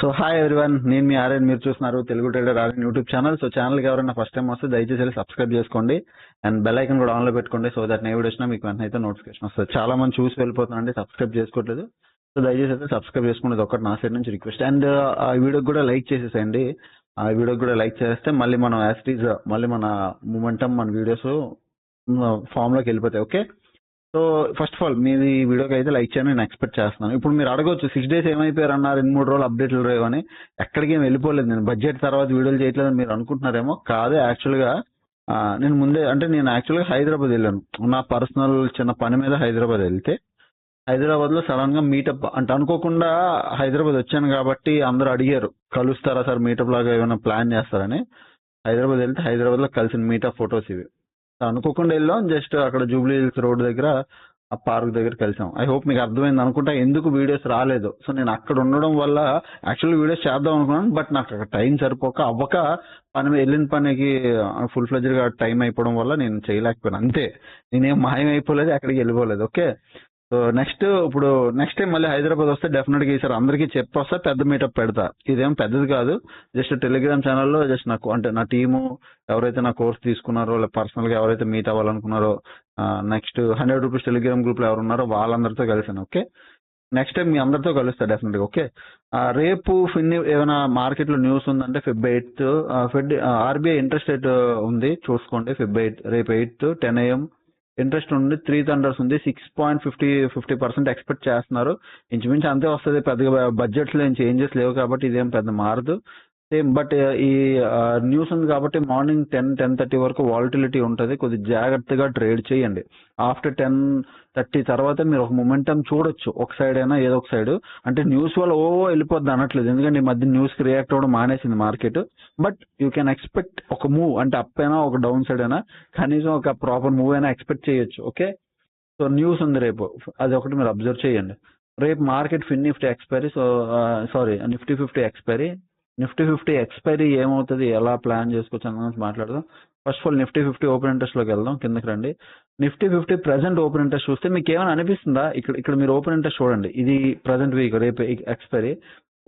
So hi everyone, నేను మీ ఆర్యన్. మీరు చూస్తున్నారు Telugu trader Aryan YouTube channel. So ఛానల్కి ఎవరైనా ఫస్ట్ టైం వస్తే దయచేసి వెళ్ళి సబ్స్క్రైబ్ చేసుకోండి అండ్ బెల్ ఐకన్ కూడా ఆన్లో పెట్టుకోండి. సో దట్ నేను వీడియో వచ్చినా మీకు వెంటనే అయితే నోటిఫికేషన్ వస్తుంది. చాలా మంది చూసి వెళ్ళిపోతున్నారండి, సబ్స్క్రైబ్ చేసుకోవట్లేదు. సో దయచేసి అయితే సబ్స్క్రైబ్ చేసుకోండి, ఇది ఒకటి నా సైడ్ నుంచి రిక్వెస్ట్. అండ్ ఆ వీడియోకి కూడా లైక్ చేసేసేయండి. ఆ వీడియోకి కూడా లైక్ చేస్తే మళ్ళీ మనం యాస్టీజ్ మళ్ళీ మన మూమెంటం మన వీడియోస్ ఫామ్లోకి వెళ్ళిపోతాయి. Okay, so first of all మీరు ఈ వీడియోకి అయితే లైక్ చేయని నేను ఎక్స్పెక్ట్ చేస్తున్నాను. ఇప్పుడు మీరు అడగొచ్చు 6 days ఏమైపోయారు అన్నారు, 2-3 రోజులు అప్డేట్లు లేవు అని. ఎక్కడికి ఏమి వెళ్ళిపోలేదు, నేను బడ్జెట్ తర్వాత వీడియోలు చేయట్లేదని మీరు అనుకుంటున్నారేమో. కాదు, యాక్చువల్గా నేను ముందే అంటే నేను యాక్చువల్గా హైదరాబాద్ వెళ్ళాను, నా పర్సనల్ చిన్న పని మీద హైదరాబాద్ వెళ్తే హైదరాబాద్లో సడన్ గా మీటప్ అంటే అనుకోకుండా హైదరాబాద్ వచ్చాను కాబట్టి అందరూ అడిగారు కలుస్తారా సార్, మీటప్ లాగా ఏమైనా ప్లాన్ చేస్తారని. హైదరాబాద్ వెళ్తే హైదరాబాద్లో కలిసిన మీటప్ ఫొటోస్ ఇవి. అనుకోకుండా వెళ్ళాం, జస్ట్ అక్కడ జూబ్లీ హిల్స్ రోడ్ దగ్గర ఆ పార్క్ దగ్గర కలిసాం. ఐ హోప్ మీకు అర్థమైంది అనుకుంటా ఎందుకు వీడియోస్ రాలేదు. సో నేను అక్కడ ఉండడం వల్ల యాక్చువల్లీ వీడియోస్ చేద్దాం అనుకున్నాను, బట్ నాకు అక్కడ టైం సరిపోక అవ్వక పని వెళ్ళిన పనికి ఫుల్ ఫ్లెడ్జ్డ్ గా టైం అయిపోవడం వల్ల నేను చేయలేకపోయాను. అంతే, నేనేం మాయం అయిపోలేదు, ఎక్కడికి వెళ్ళిపోలేదు. ఓకే, సో ఇప్పుడు నెక్స్ట్ టైం మళ్ళీ హైదరాబాద్ వస్తే డెఫినెట్ గా ఈసారి అందరికీ చెప్పొస్తా, పెద్ద మీటప్ పెడతా. ఇదేం పెద్దది కాదు, జస్ట్ టెలిగ్రామ్ ఛానల్లో జస్ట్ నాకు అంటే నా టీము ఎవరైతే నా కోర్స్ తీసుకున్నారో లేదా పర్సనల్ గా ఎవరైతే మీట్ అవ్వాలనుకున్నారో నెక్స్ట్ 100 రూపీస్ టెలిగ్రామ్ గ్రూప్ లో ఎవరు ఉన్నారో వాళ్ళందరితో కలిసాను. ఓకే, నెక్స్ట్ టైం మీ అందరితో కలుస్తా డెఫినెట్ గా. ఓకే, రేపు ఏమైనా మార్కెట్ లో న్యూస్ ఉందంటే Feb 8 ఆర్బీఐ ఇంట్రెస్ట్ రేట్ ఉంది చూసుకోండి. Feb 8 రేపు 8 10 AM ఇంట్రెస్ట్ ఉంది. 3 థండర్స్ ఉంది. 6.50% ఎక్స్పెక్ట్ చేస్తున్నారు. ఇంచుమించు అంతే వస్తుంది, పెద్దగా బడ్జెట్స్ లో ఏం చేంజెస్ లేవు కాబట్టి ఇదేం పెద్ద మారదు. సేమ్ బట్ ఈ న్యూస్ ఉంది కాబట్టి మార్నింగ్ 10-10:30 వరకు వాలిటిలిటీ ఉంటుంది. కొద్దిగా జాగ్రత్తగా ట్రేడ్ చేయండి. ఆఫ్టర్ 10:30 తర్వాత మీరు ఒక మొమెంటం చూడొచ్చు, ఒక సైడ్ అయినా ఏదో ఒక సైడ్. అంటే న్యూస్ వల్ల వెళ్ళిపోద్ది అనట్లేదు, ఎందుకంటే ఈ మధ్య న్యూస్ కి రియాక్ట్ అవ్వడం మానేసింది market. But you can expect ఒక మూవ్, అంటే అప్ అయినా ఒక డౌన్ సైడ్ అయినా కనీసం ఒక ప్రాపర్ మూవ్ అయినా ఎక్స్పెక్ట్ చేయొచ్చు. ఓకే, సో న్యూస్ ఉంది రేపు, అది ఒకటి మీరు అబ్జర్వ్ చేయండి. రేపు market Nifty expiry, Nifty 50 expiry. Nifty 50 expiry ఏమవుతుంది, ఎలా ప్లాన్ చేసుకోవచ్చు అన్న గురించి మాట్లాడదాం. First of all Nifty 50 open interest లోకి వెళ్దాం, కిందకి రండి. నిఫ్టీ 50 ప్రెసెంట్ ఓపెన్ ఇంట్రెస్ట్ చూస్తే మీకు ఏమైనా అనిపిస్తుందా? ఇక్కడ మీరు ఓపెన్ ఇంట్రెస్ట్ చూడండి, ఇది ప్రెసెంట్ వీక్ రేపు ఎక్స్పైరీ.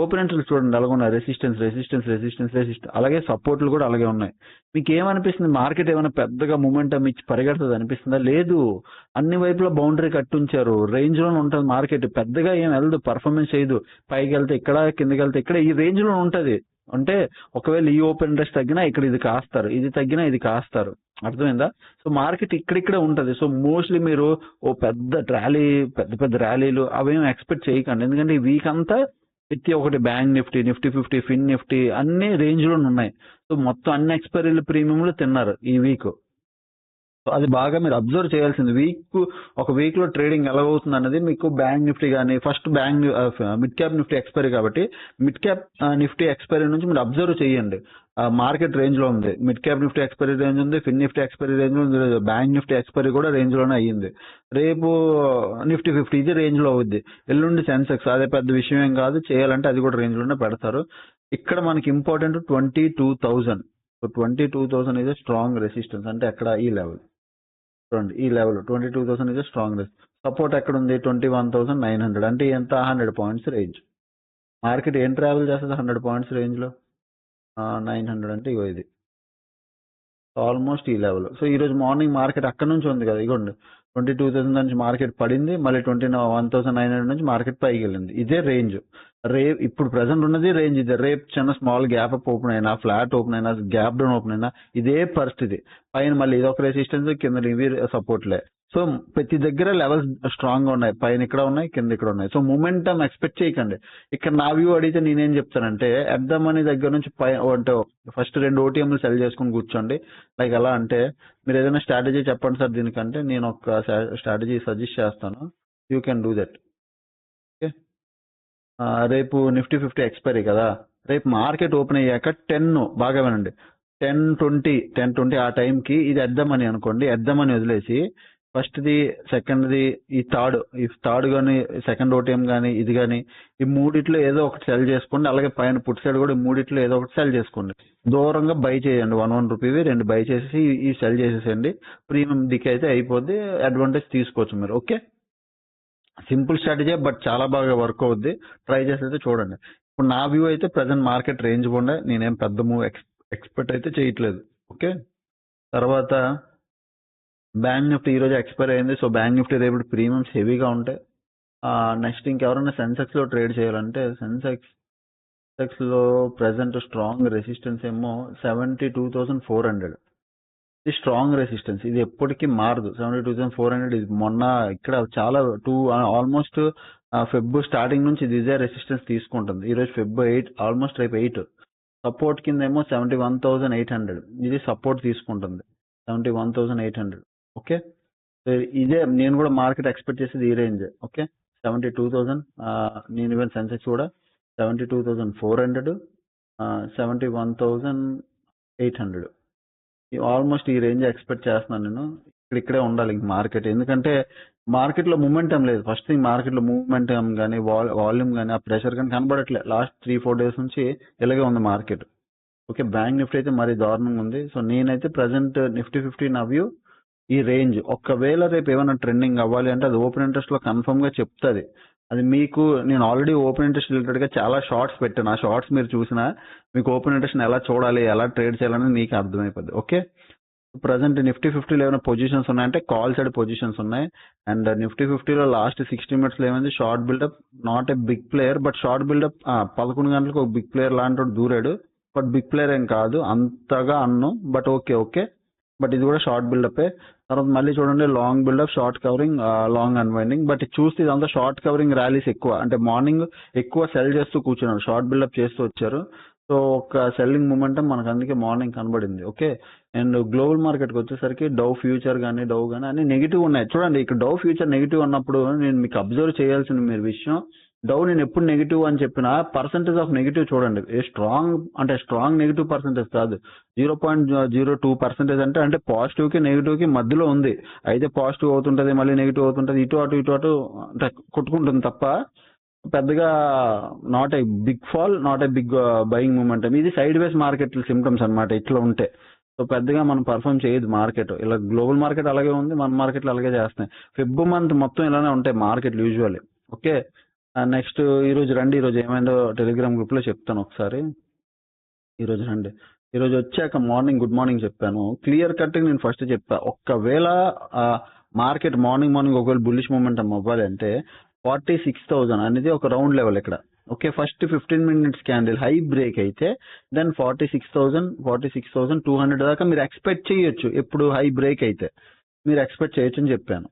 ఓపెన్ ఇంట్రెస్ట్ చూడండి అలాగే ఉన్నాయి, రెసిస్టెన్స్, అలాగే సపోర్ట్లు కూడా అలాగే ఉన్నాయి. మీకు ఏమనిపిస్తుంది, మార్కెట్ ఏమైనా పెద్దగా మూమెంటం ఇచ్చి పరిగెడుతుంది అనిపిస్తుందా? లేదు, అన్ని వైపులా బౌండరీ కట్టుంచారు, రేంజ్ లోనే ఉంటుంది మార్కెట్, పెద్దగా ఏం వెళ్ళదు, పర్ఫార్మెన్స్ చేయదు. పైకి వెళ్తే ఇక్కడ, కిందకి వెళ్తే ఇక్కడ, ఈ రేంజ్ లో ఉంటది. అంటే ఒకవేళ ఈ ఓపెన్ ఇంట్రెస్ట్ తగ్గినా ఇక్కడ ఇది కాస్తారు, ఇది తగ్గినా ఇది కాస్తారు. అర్థమైందా? సో మార్కెట్ ఇక్కడిక్కడే ఉంటది. సో మోస్ట్లీ మీరు పెద్ద ర్యాలీలు అవేం ఎక్స్పెక్ట్ చేయకండి, ఎందుకంటే ఈ వీక్ అంతా ప్రతి ఒక్కటి బ్యాంక్ నిఫ్టీ 50, ఫిన్ నిఫ్టీ అన్ని రేంజ్ లో ఉన్నాయి. సో మొత్తం అన్ని ఎక్స్పైరీలు ప్రీమియంలు తిన్నారు ఈ వీక్. సో అది బాగా మీరు అబ్జర్వ్ చేయాల్సింది. ఒక వీక్ లో ట్రేడింగ్ ఎలా అవుతుంది అనేది మీకు బ్యాంక్ నిఫ్టీ కానీ, first mid cap Nifty expiry కాబట్టి మిడ్ క్యాప్ నిఫ్టీ ఎక్స్పైరీ నుంచి మీరు అబ్జర్వ్ చేయండి. మార్కెట్ రేంజ్ లో ఉంది, mid cap Nifty expiry range ఉంది, ఫిన్ నిఫ్టీ ఎక్స్పైరీ రేంజ్ ఉంది, బ్యాంక్ నిఫ్టీ ఎక్స్పైరీ కూడా రేంజ్ లోనే అయ్యింది. రేపు నిఫ్టీ 50 ఇది రేంజ్ లో అవుద్ది. ఎల్లుండి సెన్సెక్స్, అదే పెద్ద విషయం ఏం కాదు, చేయాలంటే అది కూడా రేంజ్ లోనే పెడతారు. ఇక్కడ మనకి important 22,000. So 22,000 is strong resistance, అంటే ఎక్కడ ఈ లెవెల్ చూడండి, ఈ లెవెల్ 22,000 ఇస్ స్ట్రాంగ్. సపోర్ట్ ఎక్కడ ఉంది 21,900, అంటే ఎంత 100 పాయింట్స్ రేంజ్. మార్కెట్ ఏం ట్రావెల్ చేస్తుంది 100 పాయింట్స్ రేంజ్ లో, 900 అంటే ఇగో ఇది ఆల్మోస్ట్ ఈ లెవెల్. సో ఈ రోజు మార్నింగ్ మార్కెట్ అక్కడ నుంచి ఉంది కదా, ఇగోండి 22,000 నుంచి మార్కెట్ పడింది, మళ్ళీ 21,900 నుంచి మార్కెట్ పైకి వెళ్ళింది. ఇదే రేంజ్. ఇప్పుడు ప్రెసెంట్ ఉన్నది రేంజ్ ఇదే. రేపు చిన్న స్మాల్ గ్యాప్ అప్ ఓపెన్ అయినా, ఫ్లాట్ ఓపెన్ అయినా, గ్యాప్ డౌన్ ఓపెన్ అయినా ఇదే పరిస్థితి. పైన మళ్ళీ ఇదొక రెసిస్టెన్స్, కింద ఇవి సపోర్ట్లే. సో ప్రతి దగ్గర లెవెల్స్ స్ట్రాంగ్ గా ఉన్నాయి, పైన ఇక్కడ ఉన్నాయి, కింద ఇక్కడ ఉన్నాయి. సో మూమెంటం ఎక్స్పెక్ట్ చేయకండి. ఇక్కడ నా వ్యూ అడిగితే నేనేం చెప్తానంటే, ఎట్ ద మనీ దగ్గర నుంచి అంటే ఫస్ట్ 2 OTMలు సెల్ చేసుకుని కూర్చోండి. లైక్ ఎలా అంటే, మీరు ఏదైనా స్ట్రాటజీ చెప్పండి సార్ దీనికంటే నేను ఒక స్ట్రాటజీ సజెస్ట్ చేస్తాను, you can do that. Okay, రేపు నిఫ్టీ 50 ఎక్స్పైరీ కదా, రేపు మార్కెట్ ఓపెన్ అయ్యాక 10 బాగా వినండి, 10:20 ఆ టైంకి ఇది ఎద్దామని అనుకోండి. ఎద్దామని వదిలేసి ఫస్ట్ది, సెకండ్ది, ఈ థర్డ్ కానీ, సెకండ్ ఓటీఎం కానీ, ఇది కానీ, ఈ మూడిట్లో ఏదో ఒకటి సెల్ చేసుకోండి. అలాగే పైన పుట్ సైడ్ కూడా ఈ మూడిట్లో ఏదో ఒకటి సెల్ చేసుకోండి. దూరంగా బై చేయండి, 1 రూపీవి 2 బై చేసేసి ఈ సెల్ చేసేసేయండి. ప్రీమియం దిక్కు అయితే అయిపోద్ది, అడ్వాంటేజ్ తీసుకోవచ్చు మీరు. ఓకే, సింపుల్ స్ట్రాటజీ బట్ చాలా బాగా వర్క్ అవుద్ది, ట్రై చేసి అయితే చూడండి. ఇప్పుడు నా వ్యూ అయితే ప్రజెంట్ మార్కెట్ రేంజ్ ఉండే, నేనేం పెద్ద మూవ్ ఎక్స్పెక్ట్ అయితే చేయట్లేదు. ఓకే, తర్వాత బ్యాంక్ నిఫ్టీ ఈ రోజు ఎక్స్పైర్ అయింది. సో బ్యాంక్ నిఫ్టీ రేపు ప్రీమియమ్స్ హెవీగా ఉంటాయి. నెక్స్ట్ ఇంకెవరైనా సెన్సెక్స్ లో ట్రేడ్ చేయాలంటే సెన్సెక్స్ లో ప్రెసెంట్ స్ట్రాంగ్ రెసిస్టెన్స్ ఏమో 72,400. ఇది స్ట్రాంగ్ రెసిస్టెన్స్, ఇది ఎప్పటికీ మారదు. 72,400 ఇది మొన్న ఇక్కడ చాలా ఆల్మోస్ట్ ఫెబ్ స్టార్టింగ్ నుంచి ఇది ఇదే రెసిస్టెన్స్ తీసుకుంటుంది. ఈ రోజు ఫెబ్ 8, ఆల్మోస్ట్ రేపు 8. సపోర్ట్ కింద ఏమో 71,800, ఇది సపోర్ట్ తీసుకుంటుంది 71,800. ఓకే, ఇదే నేను కూడా మార్కెట్ ఎక్స్పెక్ట్ చేసేది ఈ రేంజ్. ఓకే, 72,000. నేను ఈవెన్ సెన్సెక్స్ కూడా 72,400, 71,800 ఆల్మోస్ట్ ఈ రేంజ్ ఎక్స్పెక్ట్ చేస్తున్నాను నేను. ఇక్కడే ఉండాలి ఇంక మార్కెట్, ఎందుకంటే మార్కెట్ లో మూమెంటం లేదు. ఫస్ట్ థింగ్ మార్కెట్ లో మూమెంటం కానీ వాల్యూమ్ కానీ ఆ ప్రెషర్ కానీ కనబడట్లేదు. లాస్ట్ 3-4 డేస్ నుంచి ఇలాగే ఉంది మార్కెట్. ఓకే, బ్యాంక్ నిఫ్టీ అయితే మరీ దారుణంగా ఉంది. సో నేనైతే ప్రజెంట్ నిఫ్టీ 50 నా వ్యూ ఈ రేంజ్. ఒకవేళ రేపు ఏమైనా ట్రెండింగ్ అవ్వాలి అంటే అది ఓపెన్ ఇంట్రెస్ట్ లో కన్ఫర్మ్ గా చెప్తుంది. అది మీకు నేను ఆల్రెడీ ఓపెన్ ఇంట్రెస్ట్ రిలేటెడ్ గా చాలా షార్ట్స్ పెట్టాను. ఆ షార్ట్స్ మీరు చూసినా మీకు ఓపెన్ ఇంట్రెస్ట్ ఎలా చూడాలి, ఎలా ట్రేడ్ చేయాలని మీకు అర్థమైపోద్ది. ఓకే, ప్రజెంట్ నిఫ్టీ 50లో ఏమైనా పొజిషన్స్ ఉన్నాయంటే కాల్ సైడ్ పొజిషన్స్ ఉన్నాయి. అండ్ నిఫ్టీ 50లో లాస్ట్ 60 minutes లో ఏమైంది, short buildup, not a big player but short buildup. 11 గంటలకు ఒక బిగ్ ప్లేయర్ లాంటి దూరాడు, బట్ బిగ్ ప్లేయర్ ఏం కాదు అంతగా అన్ను, బట్ ఓకే బట్ ఇది కూడా షార్ట్ బిల్డప్. తర్వాత మళ్ళీ చూడండి long buildup, short covering, long unwinding. But చూస్తే ఇదంతా షార్ట్ కవరింగ్ ర్యాలీస్ ఎక్కువ, అంటే మార్నింగ్ ఎక్కువ సెల్ చేస్తూ కూర్చున్నారు, షార్ట్ బిల్డప్ చేస్తూ వచ్చారు. సో ఒక సెల్లింగ్ మూమెంటం మనకు అందుకే మార్నింగ్ కనబడింది. ఓకే, అండ్ గ్లోబల్ మార్కెట్కి వచ్చేసరికి డౌ ఫ్యూచర్ కానీ డౌ కానీ అన్ని నెగిటివ్ ఉన్నాయి. చూడండి ఇక్కడ డౌ ఫ్యూచర్ నెగిటివ్ అన్నప్పుడు నేను మీకు అబ్జర్వ్ చేయాల్సిన మీరు విషయం, డౌ నేను ఎప్పుడు నెగిటివ్ అని చెప్పినా పర్సెంటేజ్ ఆఫ్ నెగిటివ్ చూడండి. స్ట్రాంగ్ నెగిటివ్ పర్సెంటేజ్ కాదు, 0.02% అంటే పాజిటివ్ కి నెగిటివ్ కి మధ్యలో ఉంది. అయితే పాజిటివ్ అవుతుంటది, మళ్ళీ నెగిటివ్ అవుతుంటది, ఇటు అటు అంటే కొట్టుకుంటుంది తప్ప పెద్దగా not a big fall, not a big buying momentum. ఇది సైడ్ వేస్ మార్కెట్ సిమ్టమ్స్ అనమాట. ఇట్లా ఉంటే సో పెద్దగా మనం పర్ఫామ్ చేయదు మార్కెట్. ఇలా గ్లోబల్ మార్కెట్ అలాగే ఉంది, మన మార్కెట్లు అలాగే చేస్తున్నాయి. ఫెబ్ మంత్ మొత్తం ఇలానే ఉంటాయి మార్కెట్లు యూజువల్లీ. ఓకే, నెక్స్ట్ ఈ రోజు ఏమైందో టెలిగ్రామ్ గ్రూప్ లో చెప్తాను ఒకసారి. ఈ రోజు వచ్చాక మార్నింగ్ గుడ్ మార్నింగ్ చెప్పాను, క్లియర్ కట్ నేను ఫస్ట్ చెప్పా. ఒక్కవేళ మార్కెట్ మార్నింగ్ ఒకవేళ బుల్లిష్ మూమెంటం అవ్వాలి అంటే 46,000 అనేది ఒక రౌండ్ లెవెల్ ఇక్కడ. Okay, first 15 minutes candle high break అయితే దెన్ 46,200 దాకా మీరు ఎక్స్పెక్ట్ చేయొచ్చు. ఎప్పుడు హై బ్రేక్ అయితే మీరు ఎక్స్పెక్ట్ చేయొచ్చు అని చెప్పాను.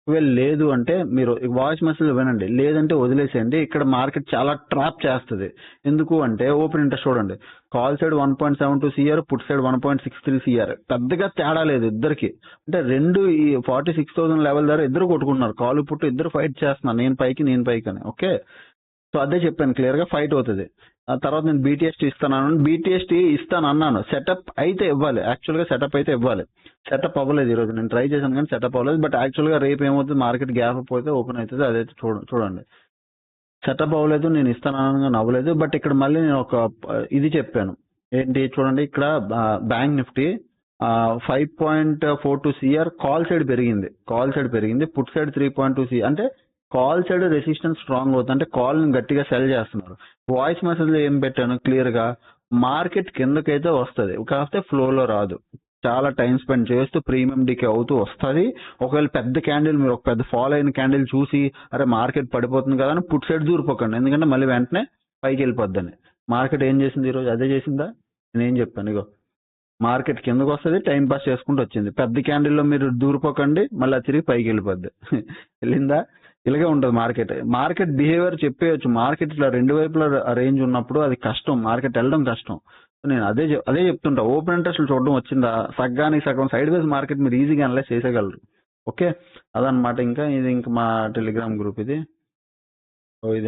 ఒకవేళ లేదు అంటే మీరు వాయిస్ మెసేజ్ వినండి, లేదంటే వదిలేసేయండి. ఇక్కడ మార్కెట్ చాలా ట్రాప్ చేస్తుంది. ఎందుకు అంటే ఓపెన్ ఇంట్రెస్ట్ చూడండి, call side 1.72 CR, put side 1.63 CR, పెద్దగా తేడా లేదు ఇద్దరికి. అంటే రెండు ఈ 46,000 లెవెల్ దగ్గర ఇద్దరు కొట్టుకుంటున్నారు, కాల్ పుట్టు ఇద్దరు ఫైట్ చేస్తున్నారు, నేను పైకి అని. ఓకే, సో అదే చెప్పాను క్లియర్ గా ఫైట్ అవుతుంది. ఆ తర్వాత నేను బీటీఎస్టీ ఇస్తాను అన్నాను. సెటప్ అయితే ఇవ్వాలి, యాక్చువల్ గా సెటప్ అయితే ఇవ్వాలి. సెటప్ అవ్వలేదు ఈ రోజు, నేను ట్రై చేశాను కానీ సెటప్ అవ్వలేదు. బట్ యాక్చువల్ గా రేపు ఏమవుతుంది, మార్కెట్ గ్యాప్ పోతే ఓపెన్ అవుతుంది. అదైతే చూడండి సెటప్ అవ్వలేదు, నేను ఇస్తాను కానీ అవ్వలేదు. బట్ ఇక్కడ మళ్ళీ నేను ఒక ఇది చెప్పాను ఏంటి చూడండి, ఇక్కడ bank Nifty 5.42 CR call side పెరిగింది, పుట్ సైడ్ 3.2 CR. అంటే కాల్ సైడ్ రెసిస్టెన్స్ స్ట్రాంగ్ అవుతుంది, అంటే కాల్ గట్టిగా సెల్ చేస్తున్నారు. వాయిస్ మెసేజ్ లో ఏం పెట్టాను క్లియర్ గా, మార్కెట్ కిందకైతే వస్తుంది, కాకపోతే ఫ్లోలో రాదు. చాలా టైం స్పెండ్ చేస్తూ ప్రీమియం డికే అవుతూ వస్తుంది. ఒకవేళ పెద్ద క్యాండిల్, మీరు ఒక పెద్ద ఫాలో అయిన క్యాండిల్ చూసి అరే మార్కెట్ పడిపోతుంది కదా అని పుట్ సైడ్ దూరిపోకండి, ఎందుకంటే మళ్ళీ వెంటనే పైకి వెళ్ళిపోద్దని. మార్కెట్ ఏం చేసింది ఈ రోజు, అదే చేసిందా? నేనేం చెప్పాను, ఇగో మార్కెట్ కిందకు వస్తుంది, టైం పాస్ చేసుకుంటూ వచ్చింది. పెద్ద క్యాండిల్లో మీరు దూరిపోకండి, మళ్ళీ తిరిగి పైకి వెళ్ళిపోద్ది. వెళ్ళిందా? ఇలాగే ఉంటుంది మార్కెట్ బిహేవియర్ చెప్పేయచ్చు. మార్కెట్ ఇట్లా రెండు వైపుల రేంజ్ ఉన్నప్పుడు అది కష్టం, మార్కెట్ వెళ్ళడం కష్టం. నేను అదే చెప్తుంటా, ఓపెన్ ఇంట్రెస్ట్ చూడడం వచ్చిందా, సగం సైడ్ వేస్ మార్కెట్ మీరు ఈజీగా అనలైజ్ చేసేయగలరు. ఓకే, అదనమాట. ఇది మా టెలిగ్రామ్ గ్రూప్ ఇది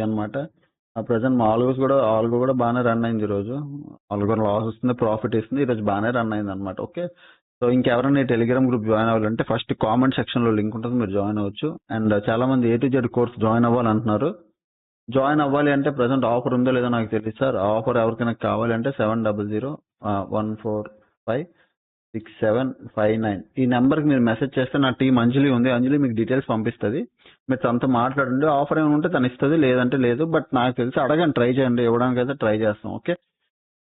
అనమాట. ప్రజెంట్ మా ఆల్గో కూడా బాగానే రన్ అయింది ఈ రోజు. ఆల్గో లాస్ వస్తుంది, ప్రాఫిట్ ఇస్తుంది, ఈ రోజు బాగానే రన్ అయింది అనమాట. ఓకే, సో ఇంకెవరైనా టెలిగ్రామ్ గ్రూప్ జాయిన్ అవ్వాలంటే ఫస్ట్ కామెంట్ సెక్షన్ లో లింక్ ఉంటుంది, మీరు జాయిన్ అవ్వచ్చు. అండ్ చాలా మంది A to Z course join అవ్వాలంటున్నారు. జాయిన్ అవ్వాలి అంటే ప్రజెంట్ ఆఫర్ ఉందో లేదో నాకు తెలియదు సార్. ఆఫర్ ఎవరికైనా కావాలి అంటే 7001456759 ఈ నెంబర్కి మీరు మెసేజ్ చేస్తే నా టీం అంజలి ఉంది, అంజలి మీకు డీటెయిల్స్ పంపిస్తుంది. మీరు తనతో మాట్లాడండి, ఆఫర్ ఏమైనా ఉంటే తను ఇస్తుంది, లేదంటే లేదు. బట్ నాకు తెలిసి అడగండి, ట్రై చేయండి, ఇవ్వడానికి అయితే ట్రై చేస్తాం. ఓకే,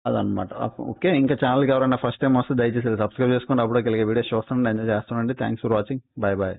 అదనమాట. ఓకే, ఇంకా ఛానల్కి ఎవరైనా ఫస్ట్ టైం వస్తే దయచేసి సబ్స్క్రైబ్ చేసుకోండి. అప్పుడే వీడియోస్ చూస్తుండండి, ఎంజాయ్ చేస్తుండండి. Thanks for watching. Bye bye.